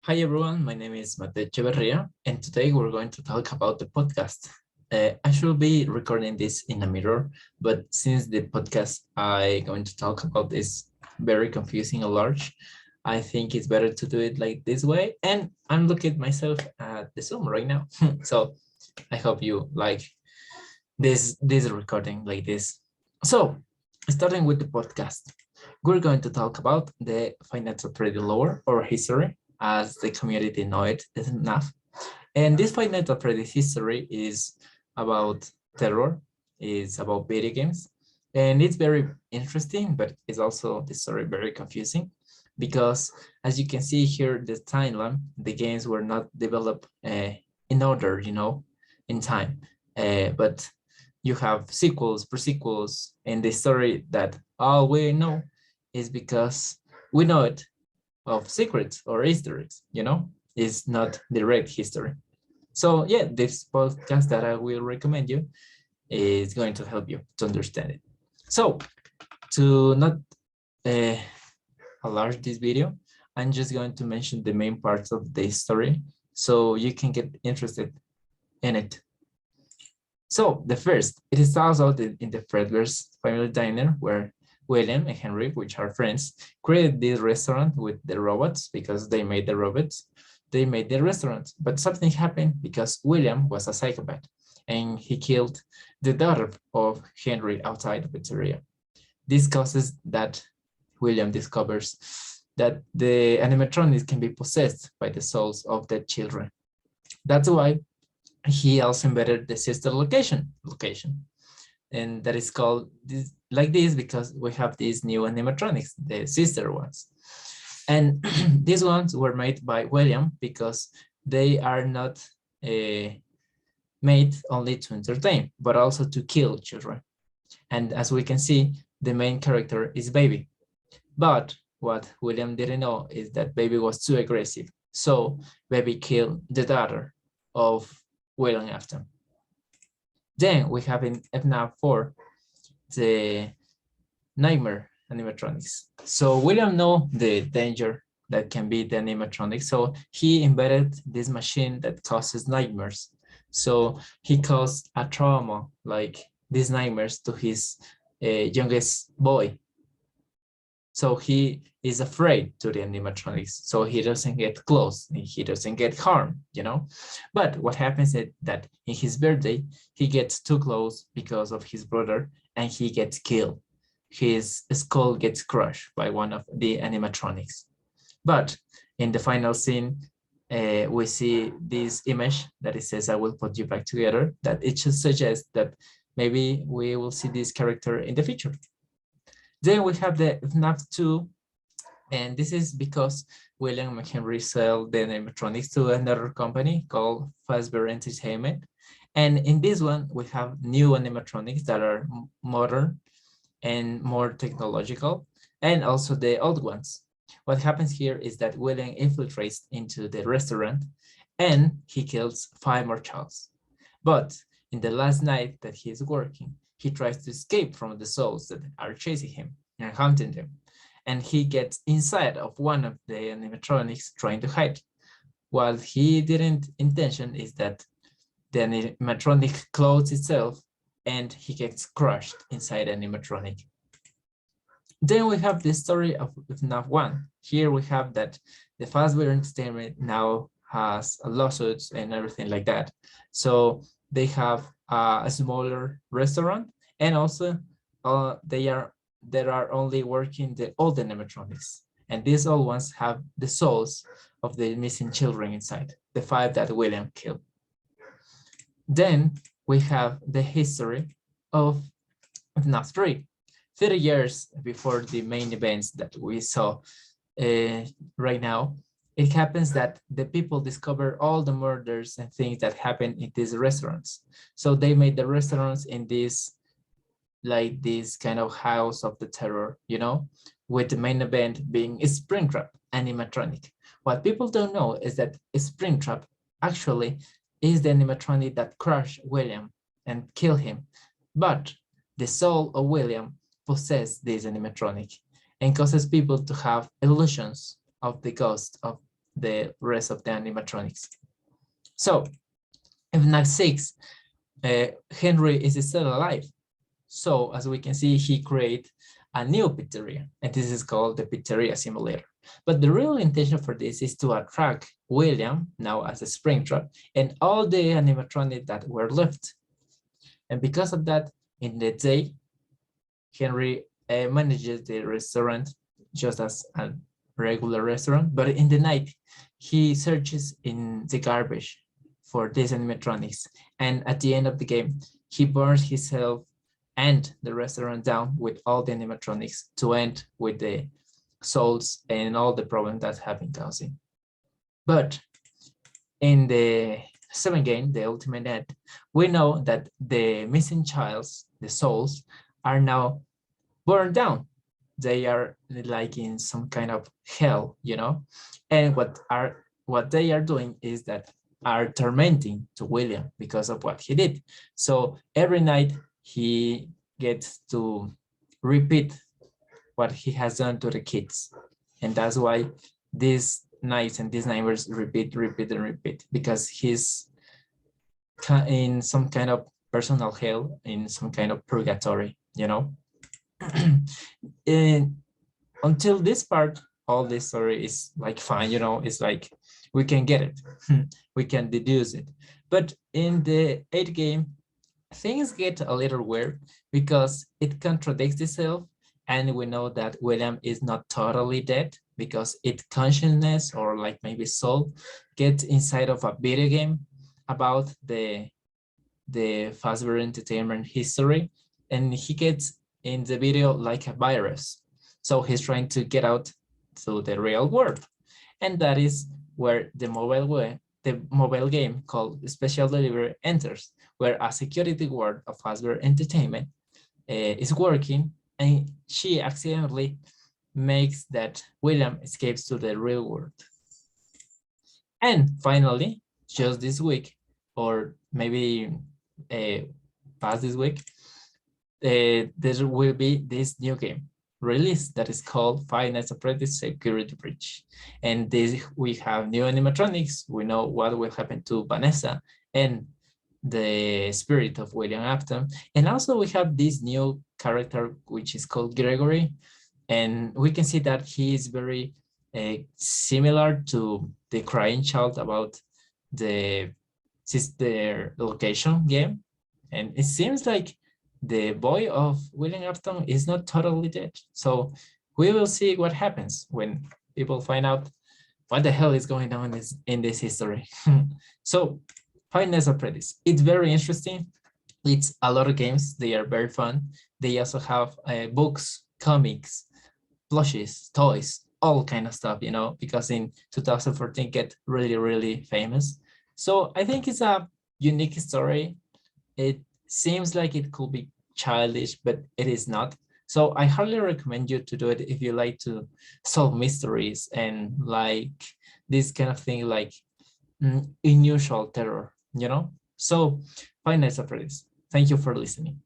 Hi everyone, my name is Mate Echeverria, and today we're going to talk about the podcast. I should be recording this in a mirror, but since the podcast I'm going to talk about is very confusing and large, I think it's better to do it like this way. And I'm looking at myself at the Zoom right now. So I hope you like this recording like this. So starting with the podcast, we're going to talk about the financial trade lore or history as the community know it enough. And this financial trade history is about terror, is about video games, and it's very interesting, but it's also the story very confusing because as you can see here, the timeline, the games were not developed in order, in time, but you have sequels, pre-sequels, and the story that all we know is because we know it of secrets or Easter eggs, is not direct history. So yeah, this podcast that I will recommend you is going to help you to understand it. So to not enlarge this video, I'm just going to mention the main parts of the story so you can get interested in it. So the first, it starts out in the Fredbear's family diner where William and Henry, which are friends, created this restaurant with the robots because they made the robots. They made the restaurant, but something happened because William was a psychopath and he killed the daughter of Henry outside the pizzeria. This causes that William discovers that the animatronics can be possessed by the souls of their children. That's why he also invented the sister location, and that is called this because we have these new animatronics, the sister ones. And these ones were made by William because they are not made only to entertain, but also to kill children. And as we can see, the main character is Baby. But what William didn't know is that Baby was too aggressive. So Baby killed the daughter of William Afton. Then we have in FNAF 4 the nightmare animatronics. So William know the danger that can be the animatronics. So he invented this machine that causes nightmares. So he caused a trauma like these nightmares to his youngest boy. So he is afraid to the animatronics. So he doesn't get close, he doesn't get harmed, But what happens is that in his birthday, he gets too close because of his brother and he gets killed. His skull gets crushed by one of the animatronics. But in the final scene, we see this image that it says, I will put you back together, that it should suggest that maybe we will see this character in the future. Then we have the FNAF 2, and this is because William and Henry sell the animatronics to another company called Fazbear Entertainment. And in this one, we have new animatronics that are modern and more technological, and also the old ones. What happens here is that William infiltrates into the restaurant and he kills 5 more childs. But in the last night that he is working, he tries to escape from the souls that are chasing him and hunting him. And he gets inside of one of the animatronics trying to hide. What he didn't intention is that the animatronic closes itself and he gets crushed inside the animatronic. Then we have the story of FNAF 1. Here we have that the Fazbear Entertainment now has lawsuits and everything like that. So they have a smaller restaurant, and also they are only working the old animatronics, and these old ones have the souls of the missing children inside, the 5 that William killed. Then we have the history of FNAF 3. 30 years before the main events that we saw right now, it happens that the people discover all the murders and things that happen in these restaurants. So they made the restaurants in this kind of house of the terror, with the main event being Springtrap animatronic. What people don't know is that Springtrap actually is the animatronic that crushed William and killed him. But the soul of William possesses this animatronic and causes people to have illusions of the ghost of the rest of the animatronics. So in FNAF 6, Henry is still alive. So as we can see, he created a new pizzeria, and this is called the Pizzeria Simulator. But the real intention for this is to attract William, now as a Springtrap, and all the animatronics that were left. And because of that, in the day, Henry manages the restaurant just as a regular restaurant, but in the night, he searches in the garbage for these animatronics. And at the end of the game, he burns himself and the restaurant down with all the animatronics to end with the souls and all the problems that have been causing. But in the 7th game, the ultimate end, we know that the missing childs, the souls, are now burned down. They are like in some kind of hell, you know? And what they are doing is that are tormenting to William because of what he did. So every night he gets to repeat what he has done to the kids. And that's why these nights and these nightmares repeat, because he's in some kind of personal hell, in some kind of purgatory, you know? And until this part, all this story is like fine, you know, it's like we can get it, we can deduce it. But in the 8th game, things get a little weird because it contradicts itself, and we know that William is not totally dead because its consciousness, or like maybe soul, gets inside of a video game about the Fazbear Entertainment history, and he gets in the video like a virus. So he's trying to get out to the real world. And that is where the mobile game called Special Delivery enters, where a security guard of Fazbear Entertainment is working, and she accidentally makes that William escapes to the real world. And finally, just this week, or maybe past this week, there will be this new game release that is called Five Nights at Freddy's Security Breach. And this, we have new animatronics. We know what will happen to Vanessa and the spirit of William Afton. And also we have this new character, which is called Gregory. And we can see that he is very similar to the Crying Child about the Sister Location game. And it seems like the boy of William Afton is not totally dead. So we will see what happens when people find out what the hell is going on in this history. So Five Nights at Freddy's, it's very interesting. It's a lot of games. They are very fun. They also have books, comics, plushes, toys, all kind of stuff, you know, because in 2014 get really, really famous. So I think it's a unique story. It seems like it could be childish, but it is not. So I highly recommend you to do it if you like to solve mysteries and like this kind of thing, like unusual terror, you know? So Five Nights at Freddy's. Thank you for listening.